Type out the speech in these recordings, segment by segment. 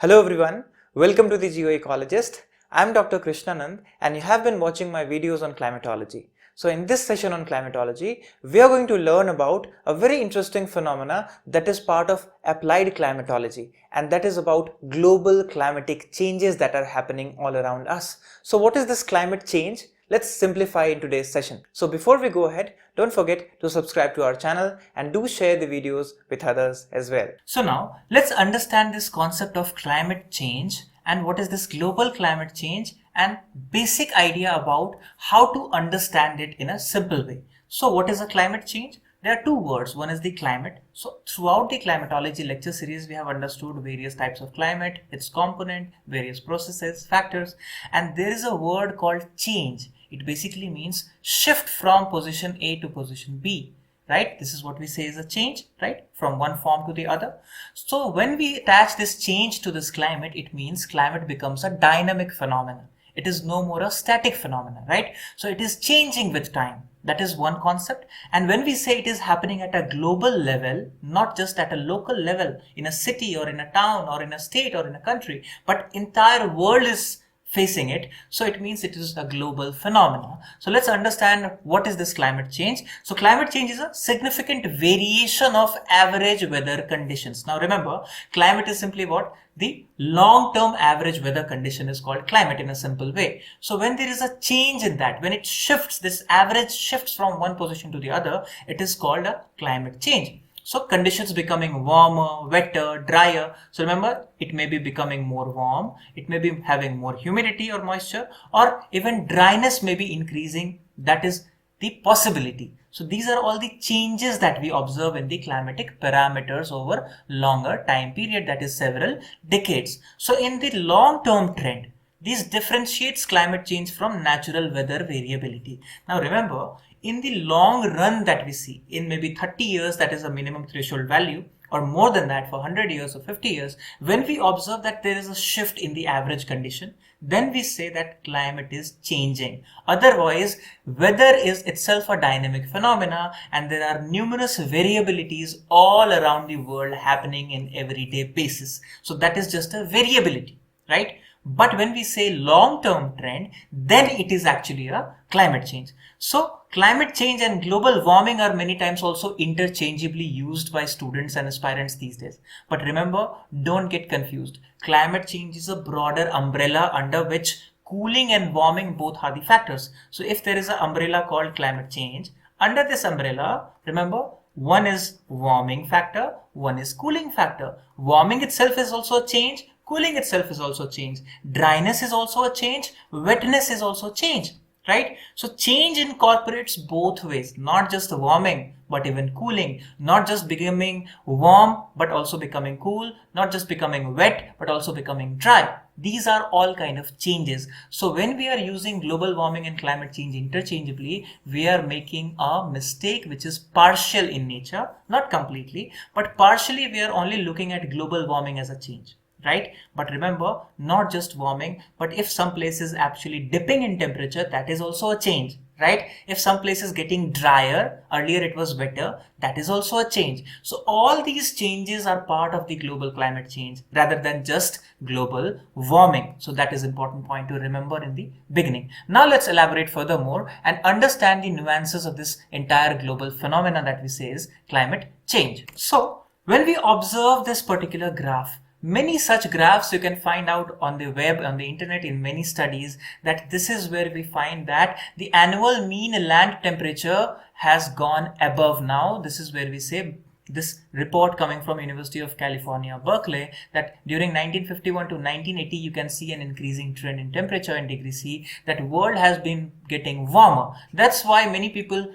Hello everyone, welcome to the TheGeoecolologist. I am Dr. Krishnanand and you have been watching my videos on climatology. So in this session on climatology, we are going to learn about a very interesting phenomena that is part of applied climatology, and that is about global climatic changes that are happening all around us. So what is this climate change? Let's simplify in today's session. So before we go ahead, don't forget to subscribe to our channel and do share the videos with others as well. So now let's understand this concept of climate change and what is this global climate change and basic idea about how to understand it in a simple way. So what is a climate change? There are two words. One is the climate. So throughout the climatology lecture series, we have understood various types of climate, its component, various processes, factors, and there is a word called change. It basically means shift from position A to position B, right? This is what we say is a change, right? From one form to the other. So when we attach this change to this climate, it means climate becomes a dynamic phenomenon. It is no more a static phenomenon, right? So it is changing with time. That is one concept. And when we say it is happening at a global level, not just at a local level in a city or in a town or in a state or in a country, but entire world is facing it. So it means it is a global phenomenon. So let's understand what is this climate change. So climate change is a significant variation of average weather conditions. Now remember, climate is simply what? The long-term average weather condition is called climate in a simple way. So when there is a change in that, when it shifts, this average shifts from one position to the other, it is called a climate change. So conditions becoming warmer, wetter, drier. So remember, it may be becoming more warm, it may be having more humidity or moisture, or even dryness may be increasing. That is the possibility. So these are all the changes that we observe in the climatic parameters over longer time period, that is several decades. So in the long-term trend, this differentiates climate change from natural weather variability. Now remember, in the long run that we see, in maybe 30 years, that is a minimum threshold value, or more than that for 100 years or 50 years, when we observe that there is a shift in the average condition, then we say that climate is changing. Otherwise, weather is itself a dynamic phenomena and there are numerous variabilities all around the world happening in everyday basis. So that is just a variability, right? But when we say long-term trend, then it is actually a climate change. So climate change and global warming are many times also interchangeably used by students and aspirants these days. But remember, don't get confused. Climate change is a broader umbrella under which cooling and warming both are the factors. So if there is an umbrella called climate change, under this umbrella, remember, one is warming factor, one is cooling factor. Warming itself is also a change. Cooling itself is also change. Dryness is also a change. Wetness is also change, right? So change incorporates both ways, not just warming, but even cooling, not just becoming warm, but also becoming cool, not just becoming wet, but also becoming dry. These are all kind of changes. So when we are using global warming and climate change interchangeably, we are making a mistake which is partial in nature, not completely, but partially we are only looking at global warming as a change. Right? But remember, not just warming, but if some place is actually dipping in temperature, that is also a change, right? If some place is getting drier, earlier it was wetter, that is also a change. So all these changes are part of the global climate change rather than just global warming. So that is an important point to remember in the beginning. Now let's elaborate furthermore and understand the nuances of this entire global phenomena that we say is climate change. So when we observe this particular graph, many such graphs you can find out on the web, on the internet, in many studies, that this is where we find that the annual mean land temperature has gone above now. This is where we say this report coming from University of California, Berkeley, that during 1951 to 1980, you can see an increasing trend in temperature in degree C, that world has been getting warmer. That's why many people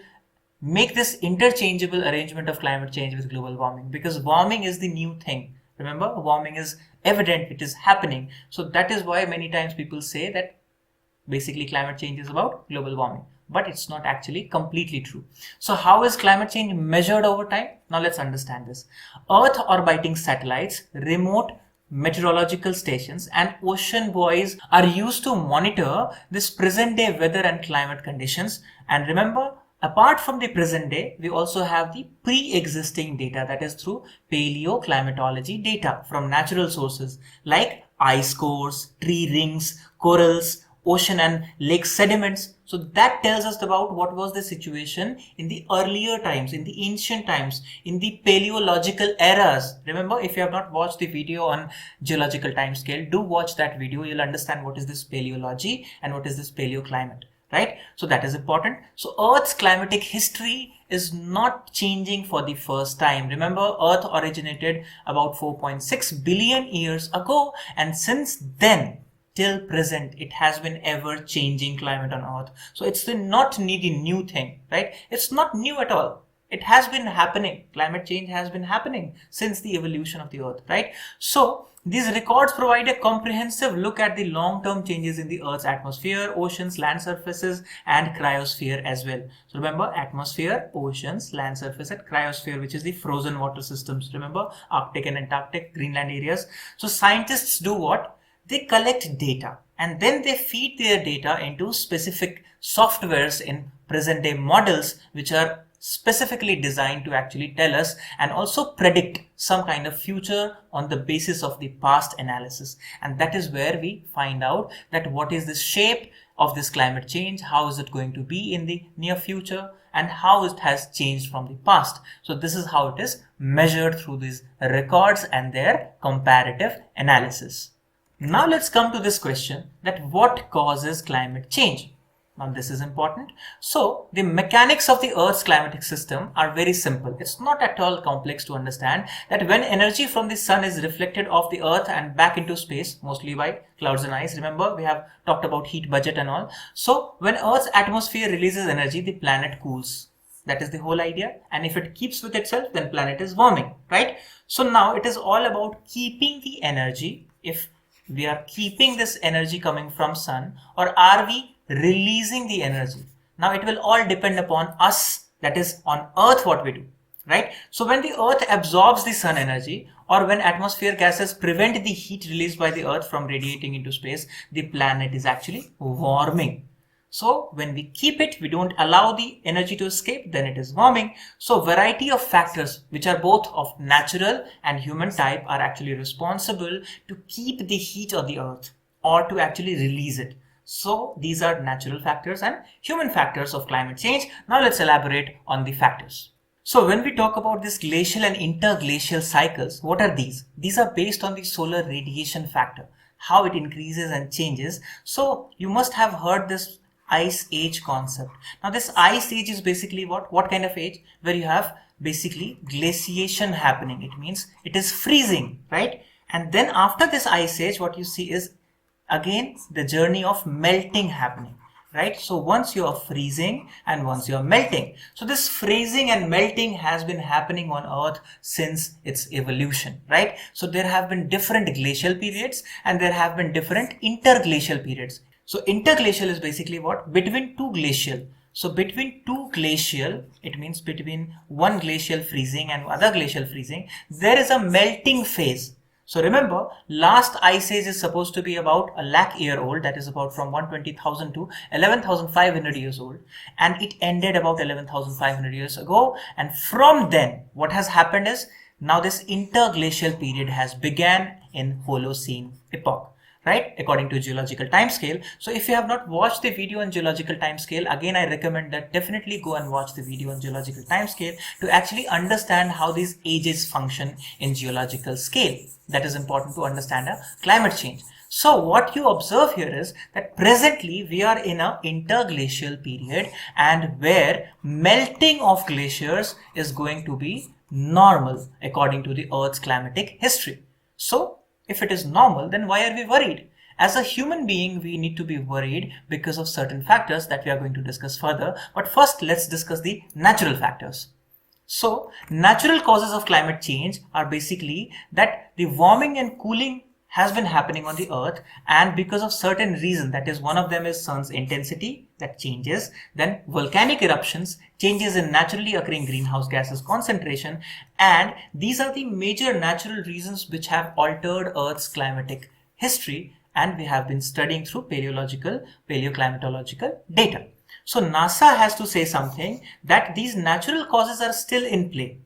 make this interchangeable arrangement of climate change with global warming, because warming is the new thing. Remember, warming is evident, it is happening. So that is why many times people say that basically climate change is about global warming. But it's not actually completely true. So how is climate change measured over time? Now let's understand this. Earth orbiting satellites, remote meteorological stations and ocean buoys are used to monitor this present day weather and climate conditions. And remember, Apart from the present day, we also have the pre-existing data, that is through paleoclimatology data from natural sources like ice cores, tree rings, corals, ocean and lake sediments. So that tells us about what was the situation in the earlier times, in the ancient times, in the paleological eras. Remember, if you have not watched the video on geological time scale, do watch that video. You'll understand what is this paleology and what is this paleoclimate. Right? So that is important. So Earth's climatic history is not changing for the first time. Remember, Earth originated about 4.6 billion years ago, and since then till present it has been ever changing climate on Earth. So it's not need a new thing, right? It's not new at all. It has been happening. Climate change has been happening since the evolution of the Earth, right? So these records provide a comprehensive look at the long-term changes in the Earth's atmosphere, oceans, land surfaces, and cryosphere as well. So remember, atmosphere, oceans, land surface, and cryosphere, which is the frozen water systems. Remember, Arctic and Antarctic, Greenland areas. So scientists do what? They collect data and then they feed their data into specific softwares in present-day models, which are specifically designed to actually tell us and also predict some kind of future on the basis of the past analysis. And that is where we find out that what is the shape of this climate change, how is it going to be in the near future, and how it has changed from the past. So this is how it is measured through these records and their comparative analysis. Now let's come to this question, that what causes climate change? Now this is important. So the mechanics of the Earth's climatic system are very simple. It's not at all complex to understand that when energy from the sun is reflected off the Earth and back into space, mostly by clouds and ice. Remember, we have talked about heat budget and all. So when Earth's atmosphere releases energy, the planet cools. That is the whole idea. And if it keeps with itself, then planet is warming, right? So now it is all about keeping the energy. If we are keeping this energy coming from sun, or are we releasing the energy? Now it will all depend upon us, that is on Earth, what we do, right? So when the Earth absorbs the sun energy, or when atmosphere gases prevent the heat released by the Earth from radiating into space, the planet is actually warming. So when we keep it, we don't allow the energy to escape, then it is warming. So variety of factors which are both of natural and human type are actually responsible to keep the heat on the Earth or to actually release it. So these are natural factors and human factors of climate change. Now let's elaborate on the factors. So when we talk about this glacial and interglacial cycles, what are these? These are based on the solar radiation factor, how it increases and changes. So you must have heard this ice age concept. Now this ice age is basically what kind of age? Where you have basically glaciation happening. It means it is freezing, right? And then after this ice age, what you see is again the journey of melting happening, right? So once you are freezing and once you are melting. So this freezing and melting has been happening on Earth since its evolution, right? So there have been different glacial periods and there have been different interglacial periods. So interglacial is basically what? Between two glacial. So between two glacial, it means between one glacial freezing and other glacial freezing, there is a melting phase. So remember, last ice age is supposed to be about 1,00,000 year old, that is about from 120,000 to 11,500 years old, and it ended about 11,500 years ago. And from then, what has happened is now this interglacial period has began in Holocene epoch, right, according to geological time scale. So if you have not watched the video on geological time scale, again I recommend that definitely go and watch the video on geological time scale to actually understand how these ages function in geological scale. That is important to understand climate change. So what you observe here is that presently we are in an interglacial period, and where melting of glaciers is going to be normal according to the Earth's climatic history. So if it is normal, then why are we worried? As a human being, we need to be worried because of certain factors that we are going to discuss further. But first, let's discuss the natural factors. So, natural causes of climate change are basically that the warming and cooling has been happening on the Earth, and because of certain reason, that is, one of them is sun's intensity that changes, then volcanic eruptions, changes in naturally occurring greenhouse gases concentration, and these are the major natural reasons which have altered Earth's climatic history, and we have been studying through paleoclimatological data. So NASA has to say something that these natural causes are still in play.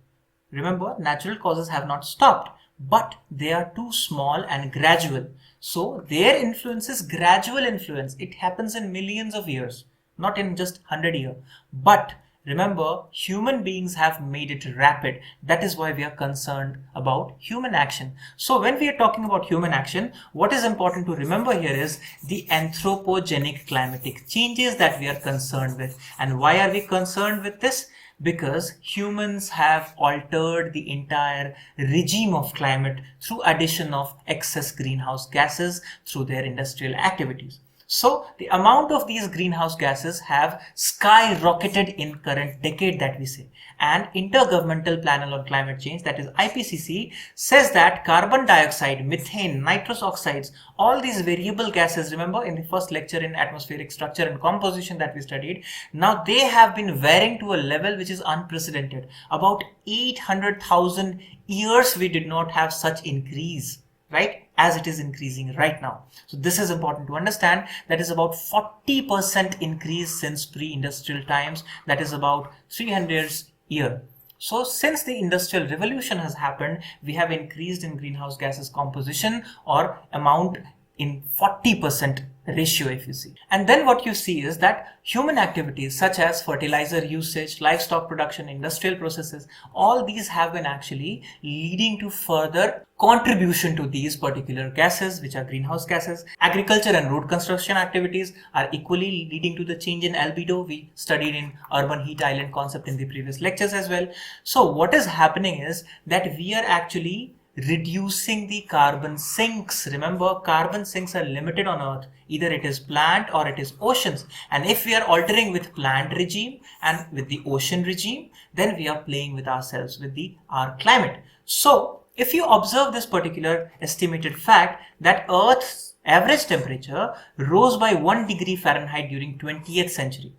Remember, natural causes have not stopped, but they are too small and gradual. So their influence is gradual influence. It happens in millions of years, not in just 100 years. But remember, human beings have made it rapid. That is why we are concerned about human action. So when we are talking about human action, what is important to remember here is the anthropogenic climatic changes that we are concerned with. And why are we concerned with this? Because humans have altered the entire regime of climate through addition of excess greenhouse gases through their industrial activities. So the amount of these greenhouse gases have skyrocketed in current decade that we say. And Intergovernmental Panel on Climate Change, that is IPCC, says that carbon dioxide, methane, nitrous oxides, all these variable gases, remember in the first lecture in atmospheric structure and composition that we studied, now they have been varying to a level which is unprecedented. About 800,000 years we did not have such increase, right, as it is increasing right now. So this is important to understand. That is about 40% increase since pre-industrial times. That is about 300 years. So since the industrial revolution has happened, we have increased in greenhouse gases composition or amount in 40% ratio, if you see. And then what you see is that human activities such as fertilizer usage, livestock production, industrial processes, all these have been actually leading to further contribution to these particular gases, which are greenhouse gases. Agriculture and road construction activities are equally leading to the change in albedo. We studied in urban heat island concept in the previous lectures as well. So what is happening is that we are actually reducing the carbon sinks. Remember, carbon sinks are limited on Earth. Either it is plant or it is oceans. And if we are altering with plant regime and with the ocean regime, then we are playing with ourselves, with our climate. So if you observe this particular estimated fact that Earth's average temperature rose by 1 degree Fahrenheit during 20th century.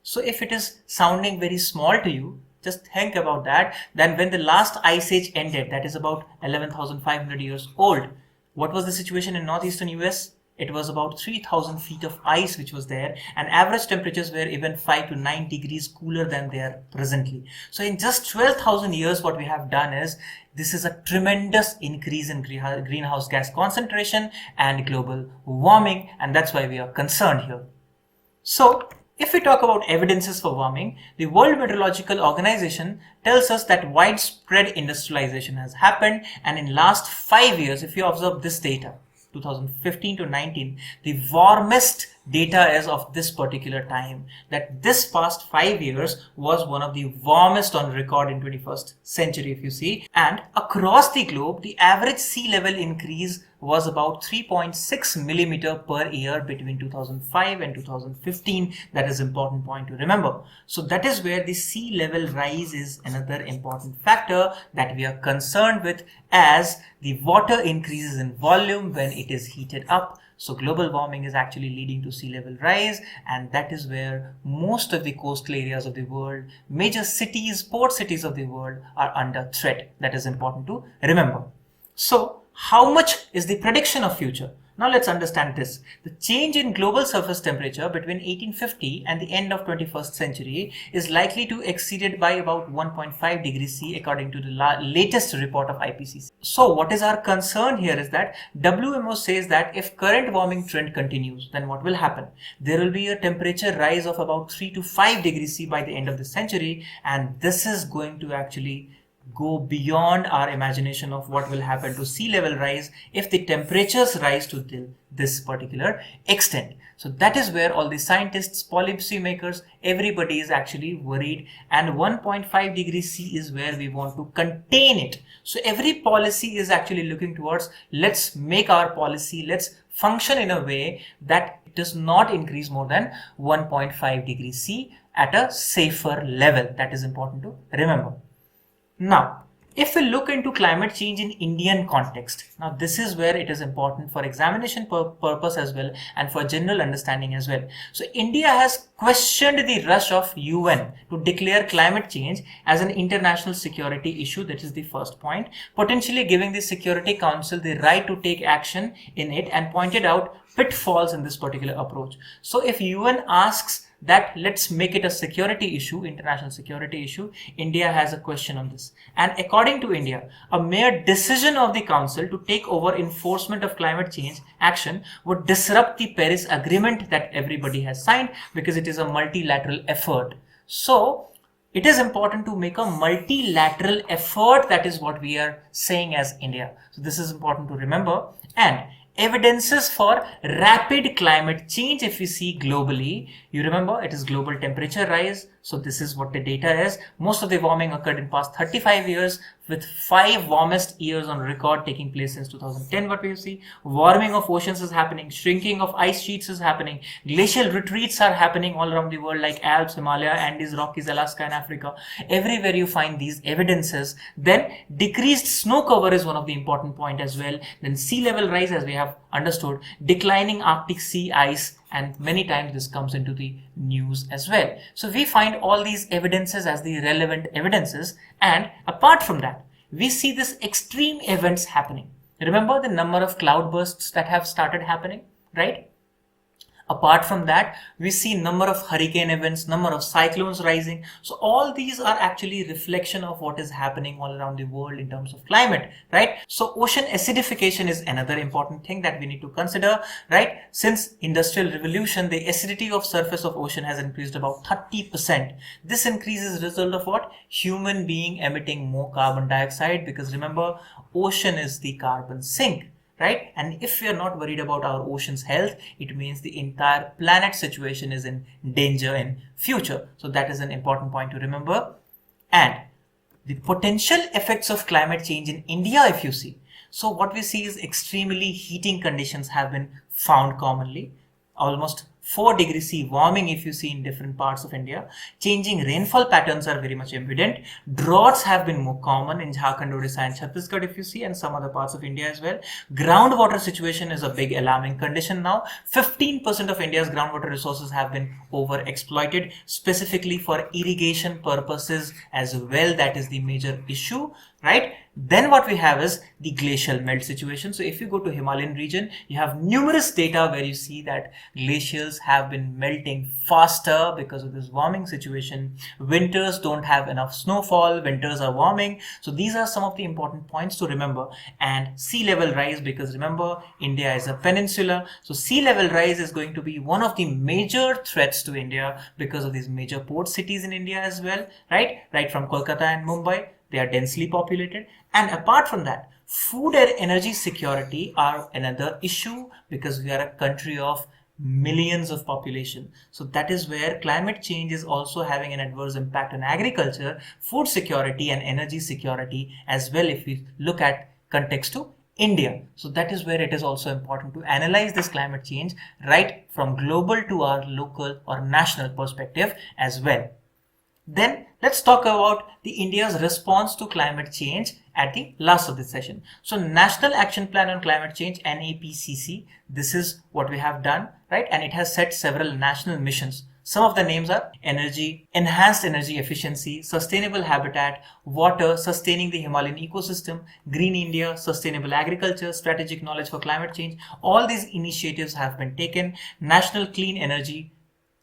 So if it is sounding very small to you, just think about that. Then when the last ice age ended, that is about 11,500 years old, what was the situation in northeastern US? It was about 3,000 feet of ice which was there, and average temperatures were even 5 to 9 degrees cooler than they are presently. So in just 12,000 years, what we have done is, this is a tremendous increase in greenhouse gas concentration and global warming, and that's why we are concerned here. So if we talk about evidences for warming, the World Meteorological Organization tells us that widespread industrialization has happened, and in last 5 years, if you observe this data, 2015 to 19, the warmest data is of this particular time, that this past 5 years was one of the warmest on record in 21st century, if you see. And across the globe, the average sea level increase was about 3.6 millimeter per year between 2005 and 2015. That is important point to remember. So that is where the sea level rise is another important factor that we are concerned with, as the water increases in volume when it is heated up. So global warming is actually leading to sea level rise, and that is where most of the coastal areas of the world, major cities, port cities of the world are under threat. That is important to remember. So how much is the prediction of future? Now let's understand this. The change in global surface temperature between 1850 and the end of 21st century is likely to exceed by about 1.5 degrees C according to the latest report of IPCC. So what is our concern here is that WMO says that if current warming trend continues, then what will happen? There will be a temperature rise of about 3 to 5 degrees C by the end of the century, and this is going to actually go beyond our imagination of what will happen to sea level rise if the temperatures rise to this particular extent. So that is where all the scientists, policy makers, everybody is actually worried, and 1.5 degrees C is where we want to contain it. So every policy is actually looking towards, let's make our policy, let's function in a way that it does not increase more than 1.5 degrees C at a safer level. That is important to remember. Now, if we look into climate change in Indian context, now this is where it is important for examination purpose as well and for general understanding as well. So India has questioned the rush of UN to declare climate change as an international security issue. That is the first point, potentially giving the Security Council the right to take action in it, and pointed out pitfalls in this particular approach. So if UN asks that let's make it a security issue, international security issue. India has a question on this. And according to India, a mere decision of the Council to take over enforcement of climate change action would disrupt the Paris Agreement that everybody has signed, because it is a multilateral effort. So it is important to make a multilateral effort. That is what we are saying as India. So this is important to remember. And evidences for rapid climate change, if we see globally, you remember it is global temperature rise. So this is what the data is. Most of the warming occurred in past 35 years, with 5 warmest years on record taking place since 2010. What we see, warming of oceans is happening, shrinking of ice sheets is happening, glacial retreats are happening all around the world, like Alps, Himalaya, Andes, Rockies, Alaska and Africa. Everywhere you find these evidences. Then decreased snow cover is one of the important point as well. Then sea level rise, as we have understood, declining Arctic sea ice, and many times this comes into the news as well. So we find all these evidences as the relevant evidences, and apart from that, we see this extreme events happening. Remember the number of cloud bursts that have started happening, right? Apart from that, we see number of hurricane events, number of cyclones rising. So all these are actually reflection of what is happening all around the world in terms of climate, right? So ocean acidification is another important thing that we need to consider, right? Since industrial revolution, the acidity of surface of ocean has increased about 30%. This increase is a result of what? Human being emitting more carbon dioxide, because remember, ocean is the carbon sink. Right? And if we are not worried about our ocean's health, it means the entire planet situation is in danger in future. So that is an important point to remember. And the potential effects of climate change in India, if you see. So what we see is extremely heating conditions have been found commonly. Almost 4 degrees C warming if you see in different parts of India. Changing rainfall patterns are very much evident. Droughts have been more common in Jharkhand, Odisha and Chhattisgarh if you see, and some other parts of India as well. Groundwater situation is a big alarming condition now. 15% of India's groundwater resources have been overexploited, specifically for irrigation purposes as well. That is the major issue, right? Then what we have is the glacial melt situation. So if you go to Himalayan region, you have numerous data where you see that glaciers have been melting faster because of this warming situation. Winters don't have enough snowfall, winters are warming. So these are some of the important points to remember. And sea level rise, because remember, India is a peninsula. So sea level rise is going to be one of the major threats to India because of these major port cities in India as well, right? Right from Kolkata and Mumbai. They are densely populated. And apart from that, food and energy security are another issue, because we are a country of millions of population. So that is where climate change is also having an adverse impact on agriculture, food security and energy security as well, if we look at context to India. So that is where it is also important to analyze this climate change right from global to our local or national perspective as well. Then let's talk about the India's response to climate change at the last of this session. So National Action Plan on Climate Change, NAPCC, this is what we have done, right? And it has set several national missions. Some of the names are energy, enhanced energy efficiency, sustainable habitat, water, sustaining the Himalayan ecosystem, green India, sustainable agriculture, strategic knowledge for climate change. All these initiatives have been taken. National Clean Energy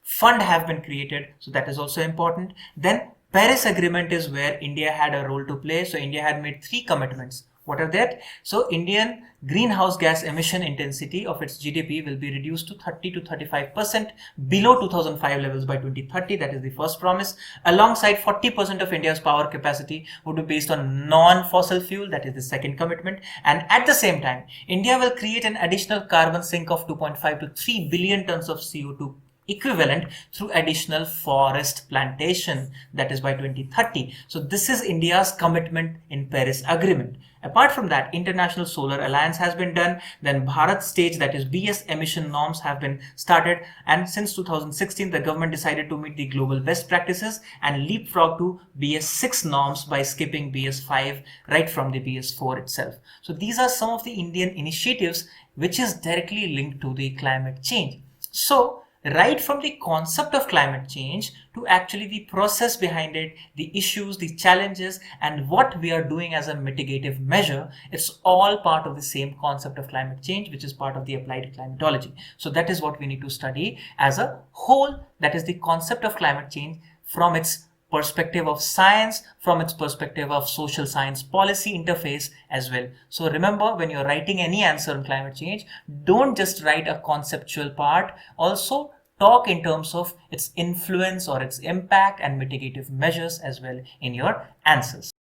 Fund have been created, so that is also important. Then Paris Agreement is where India had a role to play. So India had made 3 commitments. What are that? So Indian greenhouse gas emission intensity of its GDP will be reduced to 30 to 35% below 2005 levels by 2030. That is the first promise. Alongside 40% of India's power capacity would be based on non-fossil fuel. That is the second commitment. And at the same time, India will create an additional carbon sink of 2.5 to 3 billion tons of CO2 equivalent through additional forest plantation, that is by 2030. So this is India's commitment in Paris Agreement. Apart from that, International Solar Alliance has been done. Then Bharat stage, that is BS emission norms have been started. And since 2016, the government decided to meet the global best practices and leapfrog to BS6 norms by skipping BS5 right from the BS4 itself. So these are some of the Indian initiatives which is directly linked to the climate change. So right from the concept of climate change to actually the process behind it, the issues, the challenges, and what we are doing as a mitigative measure. It's all part of the same concept of climate change, which is part of the applied climatology. So that is what we need to study as a whole. That is the concept of climate change from its perspective of science, from its perspective of social science policy interface as well. So remember, when you're writing any answer on climate change, don't just write a conceptual part. Also talk in terms of its influence or its impact and mitigative measures as well in your answers.